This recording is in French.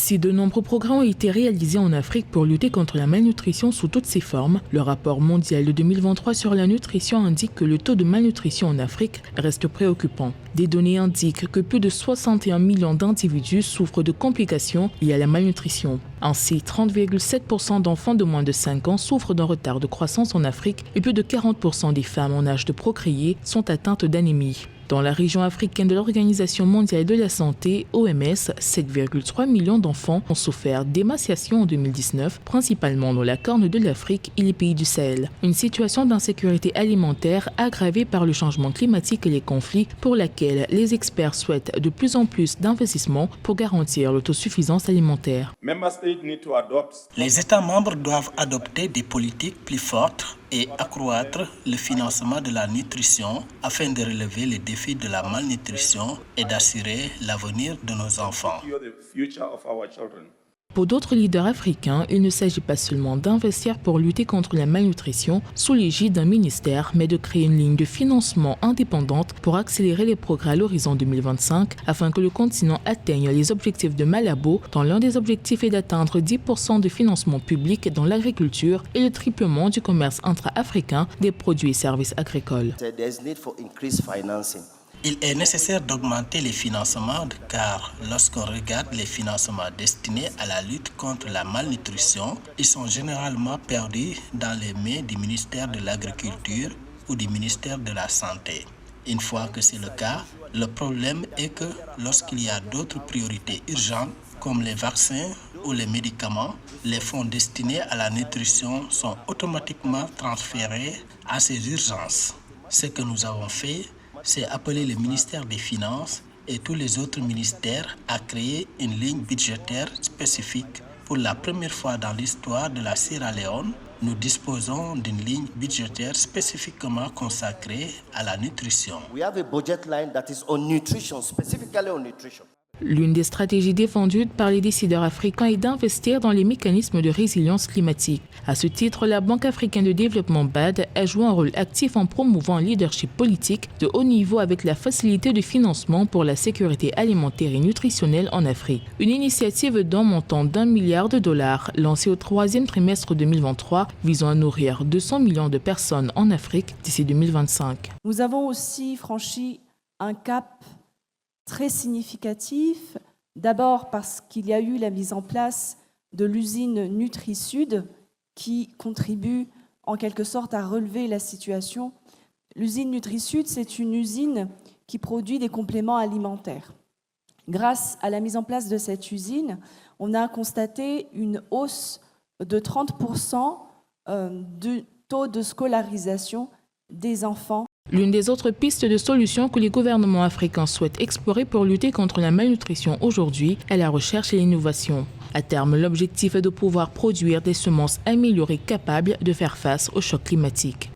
Si de nombreux progrès ont été réalisés en Afrique pour lutter contre la malnutrition sous toutes ses formes, le rapport mondial de 2023 sur la nutrition indique que le taux de malnutrition en Afrique reste préoccupant. Des données indiquent que plus de 61 millions d'individus souffrent de complications liées à la malnutrition. Ainsi, 30,7% d'enfants de moins de 5 ans souffrent d'un retard de croissance en Afrique et plus de 40% des femmes en âge de procréer sont atteintes d'anémie. Dans la région africaine de l'Organisation mondiale de la santé, OMS, 7,3 millions d'enfants ont souffert d'émaciation en 2019, principalement dans la Corne de l'Afrique et les pays du Sahel. Une situation d'insécurité alimentaire aggravée par le changement climatique et les conflits pour laquelle les experts souhaitent de plus en plus d'investissements pour garantir l'autosuffisance alimentaire. Les États membres doivent adopter des politiques plus fortes et accroître le financement de la nutrition afin de relever les défis de la malnutrition et d'assurer l'avenir de nos enfants. Pour d'autres leaders africains, il ne s'agit pas seulement d'investir pour lutter contre la malnutrition sous l'égide d'un ministère, mais de créer une ligne de financement indépendante pour accélérer les progrès à l'horizon 2025 afin que le continent atteigne les objectifs de Malabo, dont l'un des objectifs est d'atteindre 10% de financement public dans l'agriculture et le triplement du commerce intra-africain des produits et services agricoles. Il est nécessaire d'augmenter les financements car lorsqu'on regarde les financements destinés à la lutte contre la malnutrition, ils sont généralement perdus dans les mains du ministère de l'Agriculture ou du ministère de la Santé. Une fois que c'est le cas, le problème est que lorsqu'il y a d'autres priorités urgentes comme les vaccins ou les médicaments, les fonds destinés à la nutrition sont automatiquement transférés à ces urgences. Ce que nous avons fait, c'est appeler le ministère des Finances et tous les autres ministères à créer une ligne budgétaire spécifique. Pour la première fois dans l'histoire de la Sierra Leone, nous disposons d'une ligne budgétaire spécifiquement consacrée à la nutrition. We have a budget line that is on nutrition, specifically on nutrition. L'une des stratégies défendues par les décideurs africains est d'investir dans les mécanismes de résilience climatique. À ce titre, la Banque africaine de développement BAD a joué un rôle actif en promouvant un leadership politique de haut niveau avec la facilité de financement pour la sécurité alimentaire et nutritionnelle en Afrique. Une initiative d'un montant d'$1 milliard lancée au troisième trimestre 2023 visant à nourrir 200 millions de personnes en Afrique d'ici 2025. Nous avons aussi franchi un cap très significatif, d'abord parce qu'il y a eu la mise en place de l'usine Nutri-Sud qui contribue en quelque sorte à relever la situation. L'usine Nutri-Sud, c'est une usine qui produit des compléments alimentaires. Grâce à la mise en place de cette usine, on a constaté une hausse de 30% du taux de scolarisation des enfants. L'une des autres pistes de solutions que les gouvernements africains souhaitent explorer pour lutter contre la malnutrition aujourd'hui est la recherche et l'innovation. À terme, l'objectif est de pouvoir produire des semences améliorées capables de faire face au choc climatique.